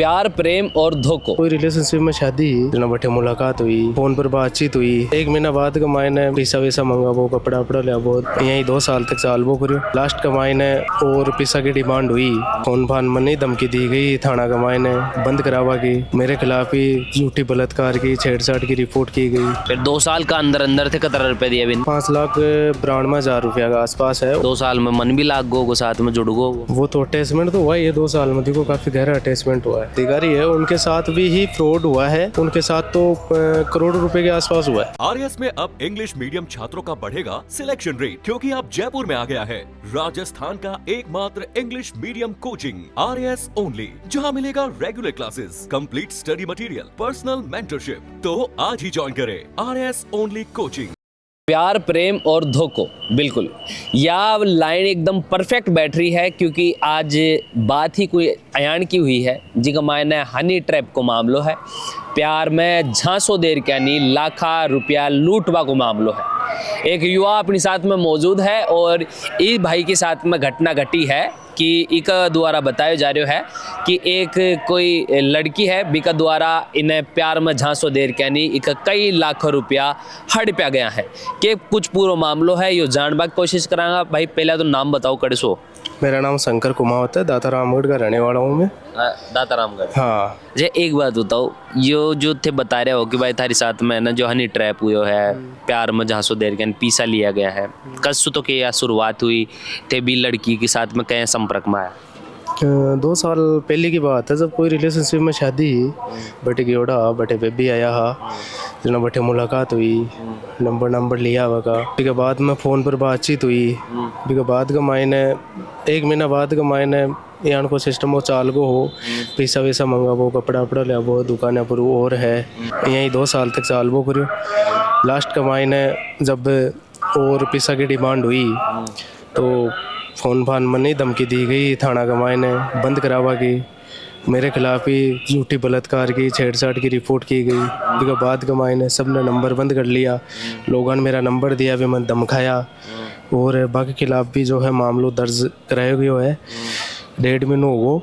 प्यार प्रेम और धोखो। कोई रिलेशनशिप में शादी जना बैठे मुलाकात हुई, फोन पर बातचीत हुई, 1 महीना बाद का मायने पैसा वैसा मंगा वो कपड़ा वपड़ा लिया वो यही 2 साल तक चाल वो करो। लास्ट का मायने और पैसा की डिमांड हुई, फोन फान में नहीं धमकी दी गई, थाना का मायने बंद करावा की, मेरे खिलाफ ही झूठी बलात्कार की छेड़छाड़ की रिपोर्ट की गई। फिर 2 साल का अंदर अंदर थे कितना रुपए दिए बिन? 5,92,000 रुपया का आसपास है। 2 साल में मन भी लाग गो साथ में जुड़ गो। वो तो अटैचमेंट तो हुआ ही है 2 साल में, देखो काफी गहरा अटैचमेंट हुआ है। अधिकारी है उनके साथ भी ही फ्रॉड हुआ है, उनके साथ तो करोड़ रुपए के आसपास हुआ है। आरएस में अब इंग्लिश मीडियम छात्रों का बढ़ेगा सिलेक्शन रेट, क्योंकि अब जयपुर में आ गया है राजस्थान का एकमात्र English medium coaching RS only, जहां मिलेगा regular classes, complete study material, personal mentorship. तो आज ही ज्वाइन करें आरएस ओनली कोचिंग। प्यार प्रेम और धोखो, बिल्कुल यह लाइन एकदम परफेक्ट बैठ रही है, क्योंकि आज बात ही कोई अयान की हुई है जिनका मायने हनी ट्रैप को मामलो है। प्यार में झांसो देर क्या नहीं, लाखा रुपया लूटवा को मामलो है। एक युवा अपने साथ में मौजूद है और इस भाई के साथ में घटना घटी है कि इक द्वारा बताया जा रहा है कि एक कोई लड़की है बिका द्वारा इन्हें प्यार में झांसो देर कैनी इक कई लाखों रुपया हड़पया गया है। कि कुछ पूरा मामलो है यो जानबा की कोशिश करांगा। भाई पहले तो नाम बताओ कड़सो। मेरा नाम शंकर कुमावत है, दाता रामगढ़ का रहने वाला हूँ मैं। दाता रामगढ़। हाँ जे एक बात बताओ, यो जो थे बता रहे हो कि भाई थारी साथ में ना जो हनी ट्रैप हुआ है, प्यार में झांसो देर कैन पीसा लिया गया है, कसु तो के या शुरुआत हुई थे भी लड़की के साथ में कहीं संपर्क में आया? 2 साल पहले की बात है, जब कोई रिलेशनशिप में शादी बटे गेड़ा बटे बेबी आया हा, जना बटे मुलाकात हुई, नंबर लिया हुआ का, उसके बाद में फ़ोन पर बातचीत हुई, उसके बाद का मायने 1 महीना बाद का मायने यान को सिस्टम वो चाल को हो, पैसा वैसा मंगा वो कपड़ा वपड़ा लिया वो दुकान पर और है यही 2 साल तक चाल वो करो। लास्ट का मायने जब और पैसा की डिमांड हुई तो फ़ोन फान में नहीं धमकी दी गई, थाना का मायने बंद करावा की, मेरे खिलाफ ही झूठी बलात्कार की छेड़छाड़ की रिपोर्ट की गई। उसके बाद का मायने सब ने नंबर बंद कर लिया, लोगों ने मेरा नंबर दिया भी मैं धमकाया और बाकी खिलाफ भी जो है मामलों दर्ज कराया गया है। 1.5 महीनों हो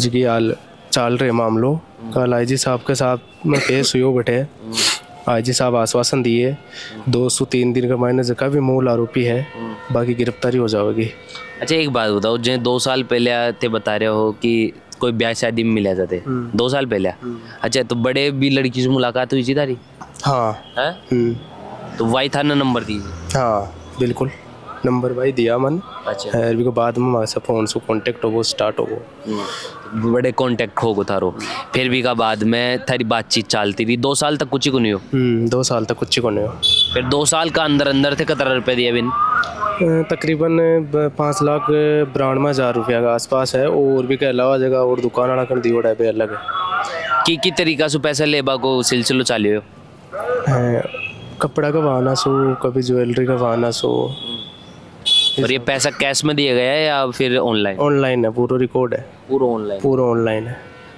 जी हाल चाल रहे मामलों। कल IG साहब के साथ में पेश हुई बटे, IG साहब आश्वासन दिए 203 दिन का मायने जगह भी मूल आरोपी है, बाकी गिरफ्तारी हो जाएगी। अच्छा एक बात बताओ, जो 2 साल पहले थे बता रहे हो कि कोई ब्याह शादी में मिला जाते 2 साल पहले। अच्छा तो बड़े भी लड़की से मुलाकात हुई थी तारी? हाँ है? तो वही था ना नंबर दीजिए? हाँ बिल्कुल, नंबर भाई दिया मन। अच्छा अरबी के बाद में हमारे से फ़ोन से कांटेक्ट हो स्टार्ट हो बड़े कांटेक्ट हो गो थारो, फिर भी का बाद में थारी बातचीत चलती रही 2 साल तक कुछ ही को नहीं हो? 2 साल तक कुछ को नहीं हो। फिर 2 साल का अंदर अंदर थे कितना रुपए दिए बिन? तकरीबन 5,92,000 रुपया का आसपास है, और भी के अलावा जगह और दुकान वाला कर दियो है अलग है। की तरीका से पैसा लेबा को सिलसिलो चालियो? कपड़ा का बहाना सो, कभी ज्वेलरी का बहाना सो। और ये पैसा कैश में दिया गया है या फिर ऑनलाइन? ऑनलाइन है, पूरा रिकॉर्ड है, पूरा ऑनलाइन है।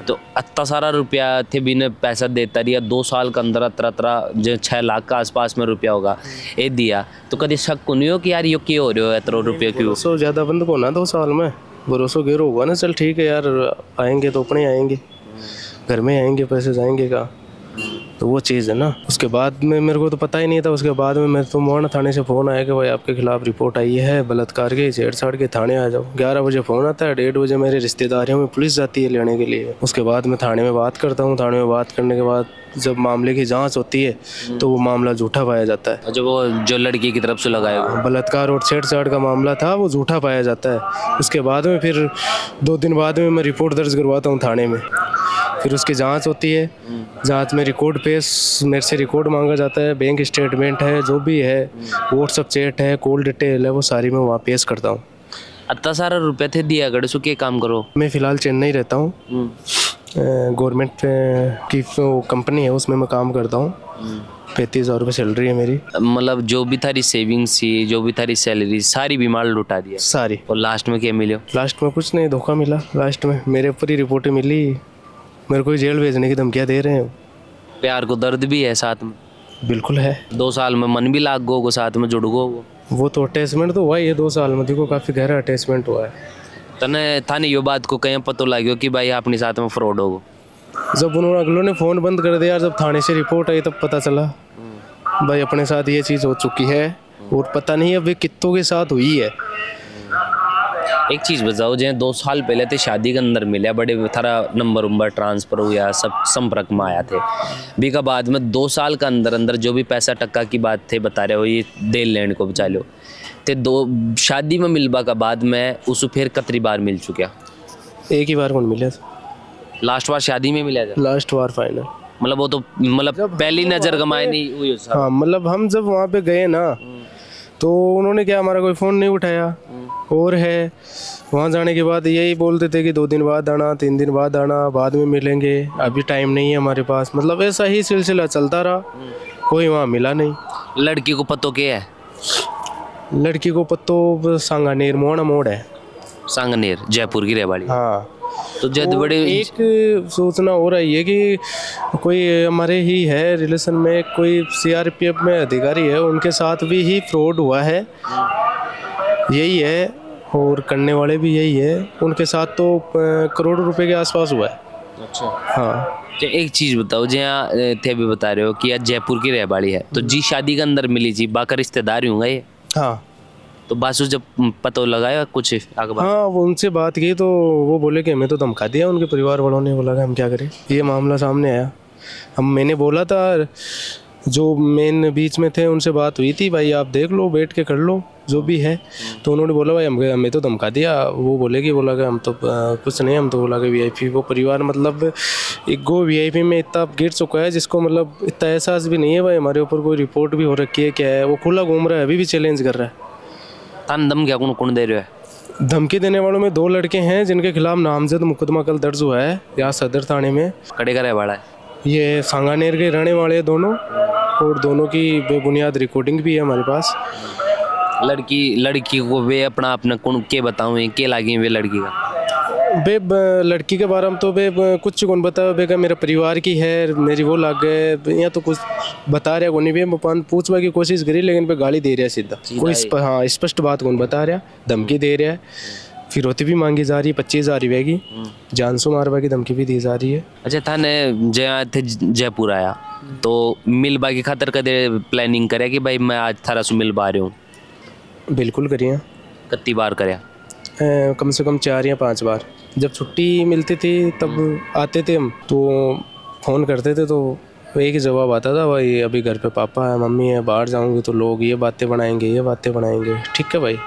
तो इतना सारा रुपया थे भी ने पैसा देता रही 2 साल के अंदर तरह जो 6 लाख का आसपास में रुपया होगा ये दिया, तो कभी शक को नहीं हो कि यार ये क्यों हो रहे हो इतना रुपये क्यों? सो ज़्यादा बंद को ना 2 साल में भरोसा गिरो होगा ना, चल ठीक है यार आएंगे तो अपने आएंगे, घर में आएंगे, पैसे जाएंगे का, तो वो चीज़ है ना। उसके बाद में मेरे को तो पता ही नहीं था, उसके बाद में मेरे तो मोहन थाने से फ़ोन आया कि भाई आपके खिलाफ रिपोर्ट आई है बलात्कार के छेड़छाड़ के, थाने आ जाओ। 11 बजे फ़ोन आता है, 1:30 बजे मेरे रिश्तेदारियों में पुलिस जाती है लेने के लिए। उसके बाद मैं थाने में बात करता हूँ, थाने में बात करने के बाद जब मामले की जांच होती है तो वो मामला झूठा पाया जाता है। जो वो जो लड़की की तरफ से लगाया बलात्कार और छेड़छाड़ का मामला था वो झूठा पाया जाता है। उसके बाद में फिर 2 दिन बाद में मैं रिपोर्ट दर्ज करवाता हूँ थाने में, फिर उसकी जांच होती है, जांच में रिकॉर्ड पेश मेरे से रिकॉर्ड मांगा जाता है, बैंक स्टेटमेंट है, जो भी है, व्हाट्सअप चैट है, कॉल डिटेल है, वो सारी मैं वहाँ पेश करता हूँ। इतना सारा रुपये थे दिया गड़े सो क्या काम करो? मैं फ़िलहाल चेन्नई रहता हूँ, गवर्नमेंट की कंपनी है उसमें मैं काम करता हूँ। 35,000 रुपये सैलरी है मेरी। मतलब जो भी थारी सेविंग्स थी, जो भी थारी सैलरी सारी बीमार लुटा दिया सारी। और लास्ट में क्या मिले? लास्ट में कुछ नहीं, धोखा मिला। लास्ट में मेरे ऊपर ही रिपोर्टें मिली, मेरे को जेल भेजने की धमकियाँ दे रहे हैं। प्यार को दर्द भी है साथ में? बिल्कुल है। 2 साल में मन भी लाग गो साथ में जुड़ गो। वो तो अटैचमेंट तो हुआ ही है 2 साल में, देखो काफ़ी गहरा अटैचमेंट हुआ है। तने थाने यो बात को कहीं पतो लाग्यो कि भाई अपने साथ में फ्रॉड होगो? जब उन्होंने अगलों ने फ़ोन बंद कर दिया, जब थाने से रिपोर्ट आई तब पता चला भाई अपने साथ ये चीज़ हो चुकी है, और पता नहीं अब ये कितों के साथ हुई है। एक चीज़ बताओ, जैसे 2 साल पहले थे शादी के अंदर मिले, बड़े थारा नंबर उम्बर ट्रांसफ़र हुआ, सब संपर्क में आया थे, भी का बाद में 2 साल का अंदर अंदर जो भी पैसा टक्का की बात थे बता रहे हो, ये दे लेने को बचा लो ते 2 शादी में मिलबा का बाद में उस फिर कतरी बार मिल चुका? एक ही बार कौन मिला था, लास्ट बार शादी में मिला था, लास्ट बार फाइनल। मतलब वो तो मतलब पहली नज़र गमाए नहीं हुई उसका। हाँ मतलब हम जब वहाँ पे गए ना तो उन्होंने क्या हमारा कोई फ़ोन नहीं उठाया, और है वहाँ जाने के बाद यही बोलते थे कि 2 दिन बाद आना, 3 दिन बाद आना, बाद में मिलेंगे, अभी टाइम नहीं है हमारे पास। मतलब ऐसा ही सिलसिला चलता रहा, कोई वहाँ मिला नहीं। लड़की को पतो क्या है? लड़की को पत्तो सांगानेर मोहना मोड़ है, सांगनेर जयपुर की रहवाड़ी। हाँ। तो जद और बड़े एक सूचना हो रही है कि कोई हमारे ही है रिलेशन में कोई सीआरपीएफ में अधिकारी है, उनके साथ भी ही फ्रॉड हुआ है, यही है, और करने वाले भी यही है, उनके साथ तो करोड़ों रुपए के आसपास हुआ है। अच्छा। हाँ। तो एक चीज़ बताओ, जहाँ थे भी बता रहे हो कि आज जयपुर की रहवाड़ी है, तो जी शादी के अंदर मिली जी, बाका रिश्तेदार होंगे ये? हाँ। तो बासु जब पतो लगाया कुछ आगे बात? हाँ वो उनसे बात की तो वो बोले कि हमें तो धमका दिया उनके परिवार वालों ने, बोला कि हम क्या करें, ये मामला सामने आया। मैंने बोला था, जो मेन बीच में थे उनसे बात हुई थी, भाई आप देख लो, बैठ के कर लो जो भी है, तो उन्होंने बोला भाई हमें तो धमका दिया। वो बोले कि बोला कि हम तो कुछ नहीं, हम तो बोला कि वीआईपी, वो परिवार मतलब एक गो वीआईपी में इतना गिर चुका है जिसको मतलब इतना एहसास भी नहीं है भाई हमारे ऊपर कोई रिपोर्ट भी हो रखी है, क्या है, वो खुला घूम रहा है, अभी भी चैलेंज कर रहा है। तान दम क्या कौन दे रहे हो? धमकी देने वालों में 2 लड़के हैं जिनके खिलाफ नामजद मुकदमा कल दर्ज हुआ है यहाँ सदर थाने में। कड़े का रहवाड़ा है? ये सांगानेर के रहने वाले हैं दोनों, और दोनों की बेबुनियाद रिकॉर्डिंग भी है हमारे पास। लड़की को वे अपना कौन के बताऊँ, के लागी वे लड़की का? लड़की के बारे में तो कुछ कौन बता बे का मेरा परिवार की है, मेरी वो लग गए, यहाँ तो कुछ बता रहा कौन नहीं, पूछने की कोशिश करी लेकिन पे गाली दे रहा है सीधा कोई हाँ स्पष्ट बात कौन बता रहा, धमकी दे रहा है, फिरौती भी मांगी जा रही है, 25,000 रुपये की, जानसू मारवा की धमकी भी दी जा रही है। अच्छा, थाने जहाँ थे जयपुर आया तो मिलबा की खातर कदे प्लानिंग करे कि भाई मैं आज थारा से मिल पा रही हूँ? बिल्कुल करिए। कितनी बार करे? कम से कम 4 या 5 बार। जब छुट्टी मिलती थी तब आते थे हम, तो फ़ोन करते थे तो एक ही जवाब आता था, भाई अभी घर पे पापा है, मम्मी है, बाहर जाऊंगी तो लोग ये बातें बनाएंगे। ठीक है भाई,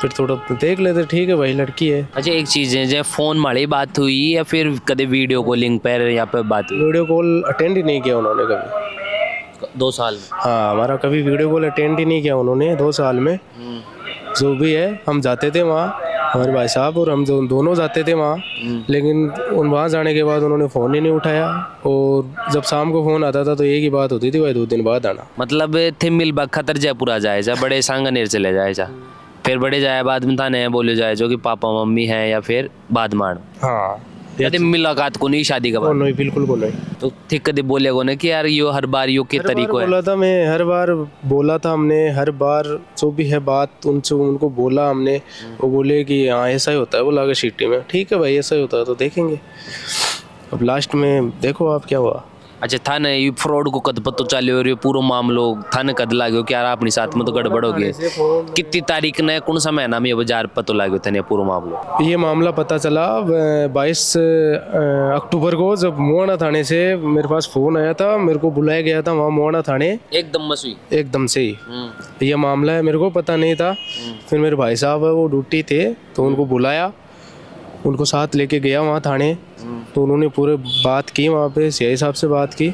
फिर थोड़ा देख लेते, ठीक है भाई लड़की है। अच्छा, एक चीज़ है, जैसे फ़ोन माड़ी बात हुई या फिर कदे वीडियो कॉलिंग पर या पे बात हुई? वीडियो कॉल अटेंड ही नहीं किया उन्होंने कभी 2 साल में? हाँ, हमारा कभी वीडियो कॉल अटेंड ही नहीं किया उन्होंने 2 साल में। जो भी है, हम जाते थे वहाँ, हमारे भाई साहब और हम दोनों जाते थे वहाँ, लेकिन वहाँ जाने के बाद उन्होंने फ़ोन ही नहीं उठाया, और जब शाम को फ़ोन आता था तो एक ही बात होती थी, भाई 2 दिन बाद आना। मतलब थे मिल खतर जयपुर आ जाए जा, बड़े सांगनेर चले जाए जा, फिर बड़े जाए बाद में थाने बोले जाए जो कि पापा मम्मी है या फिर बाद मान। हाँ, कदे मुलाकात को नहीं शादी का बाद? नहीं, बिल्कुल को नहीं। तो ठीक कदे बोले को ना कि यार यो हर बार यो के तरीको है? बोला था मैं, हर बार बोला था हमने, हर बार जो भी है बात उनसे उनको बोला हमने, वो बोले कि हाँ ऐसा ही होता है, बोला कि सिटी में ठीक है भाई ऐसा ही होता है तो देखेंगे। अब लास्ट में देखो आप क्या हुआ। अच्छा, थाने ये फ्रॉड को कद पतो चले और ये पूरा मामलो थाने कद लाग्यो कि यार अपनी साथ में तो गड़बड़ हो गई? कितनी तारीख ने कौन सा महीना में ये बाजार पतो लाग्यो थाने पूरा मामलो? ये मामला पता चला 22 अक्टूबर को, जब मोहना थाने से मेरे पास फ़ोन आया था, मेरे को बुलाया गया था वहाँ मोहना थाने एकदम मसुई एकदम से ही। ये मामला है, मेरे को पता नहीं था। फिर मेरे भाई साहब है वो ड्यूटी थे तो उनको बुलाया, उनको साथ लेके गया वहाँ थाने, तो उन्होंने पूरे बात की, वहाँ पे सीआई साहब से बात की,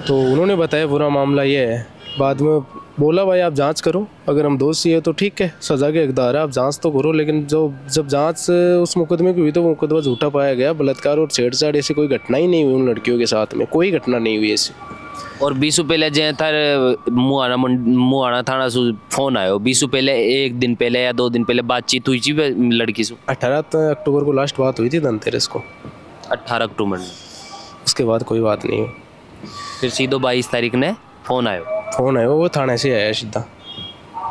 तो उन्होंने बताया पूरा मामला ये है। बाद में बोला भाई आप जांच करो, अगर हम दोषी है तो ठीक है, सज़ा के हकदार है, आप जांच तो करो। लेकिन जब जांच उस मुकदमे की हुई तो वो मुकदमा झूठा पाया गया, बलात्कार और छेड़छाड़ ऐसी कोई घटना ही नहीं हुई उन लड़कियों के साथ में, कोई घटना नहीं हुई ऐसी। और 20 पहले जै थार मुआना थाना से फोन आयो, 20 पहले 1 दिन पहले या 2 दिन पहले बातचीत हुई थी लड़की से? 18 अक्टूबर को लास्ट बात हुई थी धनतेरस को। 18 अक्टूबर में? उसके बाद कोई बात नहीं हुई। फिर सीधो 22 तारीख ने फोन आयो? फ़ोन आया वो थाने से आया सीधा।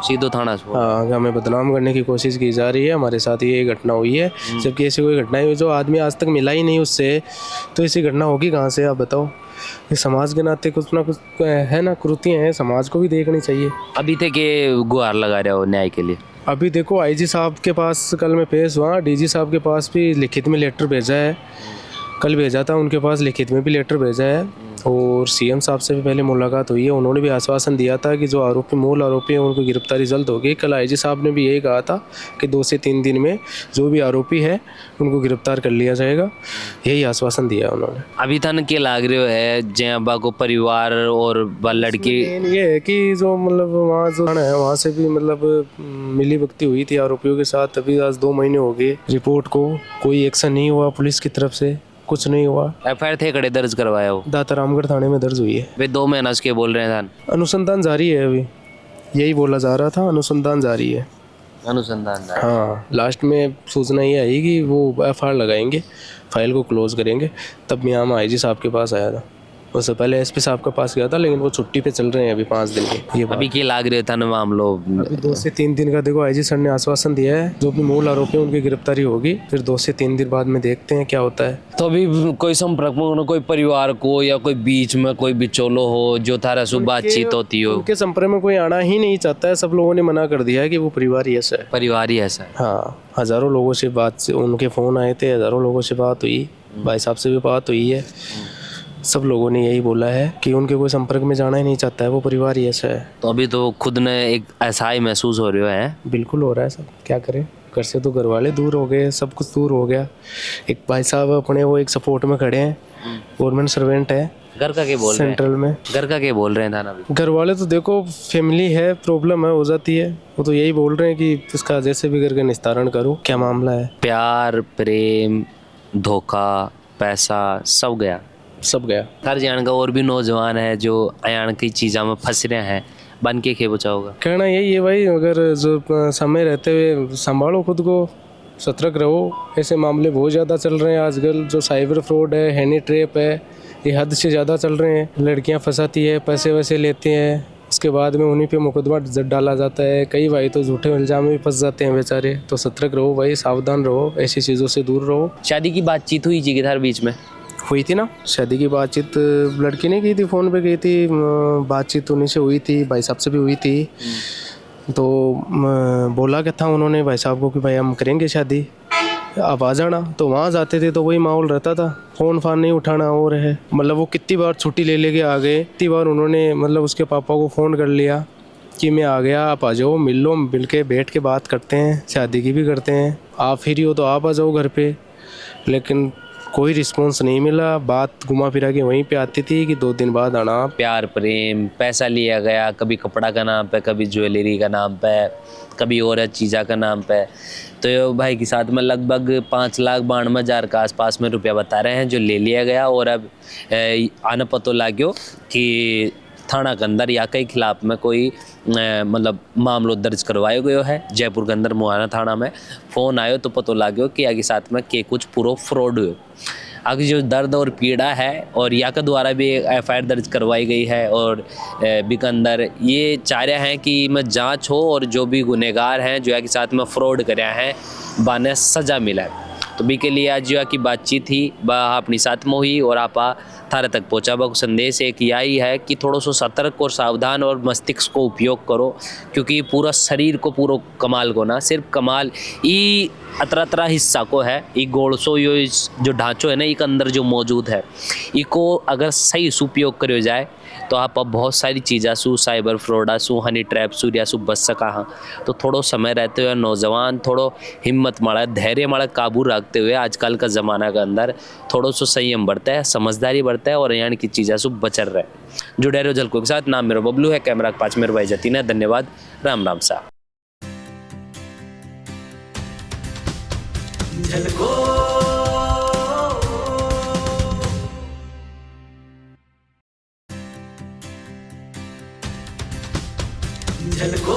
सीधो थाना से हाँ, हमें बदनाम करने की कोशिश की जा रही है, हमारे साथ ये घटना हुई है, जबकि ऐसी कोई घटना हुई जो आदमी आज तक मिला ही नहीं उससे, तो ऐसी घटना होगी कहाँ से, आप बताओ। ये समाज के नाते कुछ ना कुछ है ना, कृतियाँ हैं, समाज को भी देखनी चाहिए। अभी थे कि गुहार लगा रहे हो न्याय के लिए? अभी देखो आईजी साहब के पास कल मैं पेश हुआ, डीजी साहब के पास भी लिखित में लेटर भेजा है, कल भेजा था, उनके पास लिखित में भी लेटर भेजा है, और सीएम साहब से भी पहले मुलाकात हुई है, उन्होंने भी आश्वासन दिया था कि जो आरोपी मूल आरोपी हैं उनको गिरफ्तारी जल्द होगी। कल आईजी साहब ने भी यही कहा था कि 2 से 3 दिन में जो भी आरोपी है उनको गिरफ्तार कर लिया जाएगा, यही आश्वासन दिया उन्होंने। अभी तन के लाग रहे हो है जय अब्बा को परिवार और लड़की? ये है कि जो मतलब वहाँ जो थाना है वहाँ से भी मतलब मिली भगती हुई थी आरोपियों के साथ। अभी आज 2 महीने हो गए रिपोर्ट को, कोई एक्शन नहीं हुआ पुलिस की तरफ से, कुछ नहीं हुआ। एफआईआर थे कड़े दर्ज करवाया हो? दाता रामगढ़ थाने में दर्ज हुई है। वे 2 महीना के बोल रहे हैं थान? अनुसंधान जारी है, अभी यही बोला जा रहा था, अनुसंधान जारी है। अनुसंधान? हाँ, लास्ट में सूचना ये आई कि वो एफआईआर लगाएंगे, फाइल को क्लोज करेंगे। तब मैं यहाँ आईजी साहब के पास आया था, उससे पहले एसपी साहब के पास गया था, लेकिन वो छुट्टी पे चल रहे हैं अभी 5 दिन की। ये अभी के लाग रहे था ना मामलो? अभी 2 से 3 दिन का देखो आईजी सर ने आश्वासन दिया है, जो भी मूल आरोपी हैं उनकी गिरफ्तारी होगी, फिर 2 से 3 दिन बाद में देखते हैं क्या होता है। तो अभी कोई संपर्क में कोई परिवार को या कोई बीच में कोई बिचौलो हो जो थारा से बातचीत होती हो? उनके संपर्क में कोई आना ही नहीं चाहता है, सब लोगों ने मना कर दिया है कि वो परिवार ही ऐसा है। परिवार ही ऐसा है? हाँ, हज़ारों लोगों से बात से उनके फ़ोन आए थे, हज़ारों लोगों से बात हुई, भाई साहब से भी बात हुई है, सब लोगों ने यही बोला है कि उनके कोई संपर्क में जाना ही नहीं चाहता है, वो परिवार ही ऐसा है। तो अभी तो खुद ने एक ऐसा ही महसूस हो रहा है? बिल्कुल हो रहा है, सब क्या करें, घर से तो घर वाले दूर हो गए, सब कुछ दूर हो गया। एक भाई साहब अपने वो एक सपोर्ट में खड़े हैं, गवर्नमेंट सर्वेंट है, घर का क्या बोल रहे हैं? सेंट्रल में। घर का क्या बोल रहे हैं थाना भी? घर वाले तो देखो फैमिली है, प्रॉब्लम है, हो जाती है, वो तो यही बोल रहे हैं कि इसका जैसे भी करके निस्तारण करो, क्या मामला है। प्यार, प्रेम, धोखा, पैसा सब गया? सब गया। हर जान का और भी नौजवान है जो अयान की चीज़ों में फंस रहे हैं, बन के खे बचाओगा? कहना यही है भाई, अगर जो समय रहते हुए संभालो खुद को, सतर्क रहो। ऐसे मामले बहुत ज़्यादा चल रहे हैं आजकल, जो साइबर फ्रॉड है, हैनी ट्रैप है, ये हद से ज़्यादा चल रहे हैं। लड़कियां फंसाती है, पैसे वैसे लेते हैं, उसके बाद में उन्हीं पे मुकदमा डाला जाता है। कई भाई तो झूठे इल्जाम में फंस जाते हैं बेचारे। तो सतर्क रहो भाई, सावधान रहो, ऐसी चीज़ों से दूर रहो। शादी की बातचीत हुई जी किधर बीच में? हुई थी ना शादी की बातचीत, लड़की ने की थी, फ़ोन पे की थी बातचीत, उन्हीं से हुई थी, भाई साहब से भी हुई थी। तो बोला क्या था उन्होंने भाई साहब को कि भाई हम करेंगे शादी, आप आ जाना। तो वहाँ जाते थे तो वही माहौल रहता था, फ़ोन फान नहीं उठाना और है, मतलब वो कितनी बार छुट्टी ले लेके आ गए, कितनी बार उन्होंने मतलब उसके पापा को फ़ोन कर लिया कि मैं आ गया, आप आ जाओ, मिल लो, मिल के बैठ के बात करते हैं, शादी की भी करते हैं, आप फ्री हो तो आप आ जाओ घर पे। लेकिन कोई रिस्पॉन्स नहीं मिला, बात घुमा फिरा के वहीं पे आती थी कि 2 दिन बाद आना। प्यार, प्रेम, पैसा लिया गया, कभी कपड़ा का नाम पे, कभी ज्वेलरी का नाम पे, कभी और चीज़ा का नाम पे। तो ये भाई के साथ में लगभग 5,92,000 के आसपास में रुपया बता रहे हैं जो ले लिया गया। और अब आने पतो लाग्यो कि थाना के अंदर या के खिलाफ में कोई मतलब मामलो दर्ज करवायो गयो है। जयपुर के अंदर मुआना थाना में फ़ोन आयो तो पतो लाग्यो कि आगे साथ में के कुछ पूरा फ्रॉड हुए। आगे जो दर्द और पीड़ा है और या के द्वारा भी एफआईआर दर्ज करवाई गई है और बी के अंदर ये चाह रहे हैं कि मैं जांच हो और जो भी गुनहगार हैं जो या के साथ में फ्रॉड कराया है बाने सज़ा मिला। तो बी के लिए आज जो की बातचीत थी वह अपनी साथ में हुई और आप थारे तक पहुँचा। वह संदेश एक यही है कि थोड़ा सा सतर्क और सावधान और मस्तिष्क को उपयोग करो, क्योंकि पूरा शरीर को पूरा कमाल को ना सिर्फ कमाल ई अतरा हिस्सा को है, ई गोड़सो यो जो ढांचो है ना एक अंदर जो मौजूद है, इको अगर सही से उपयोग करो जाए तो आप अब बहुत सारी चीज़ा सु साइबर फ्रॉड सु हनी ट्रैप सु या सु बच सका। हाँ, तो थोड़ो समय रहते हुए नौजवान थोड़ो हिम्मत माड़ा, धैर्य माड़ा काबू रखते हुए आजकल का ज़माना के अंदर थोड़ो सो संयम बढ़ता है, समझदारी बढ़ता है और यहाँ की चीज़ा सु बचर रहे। जुड़े रहो झलको के साथ। नाम मेरा बबलू है, कैमरा के पास मेरे भाई जतीन है। धन्यवाद, राम राम सा। झलको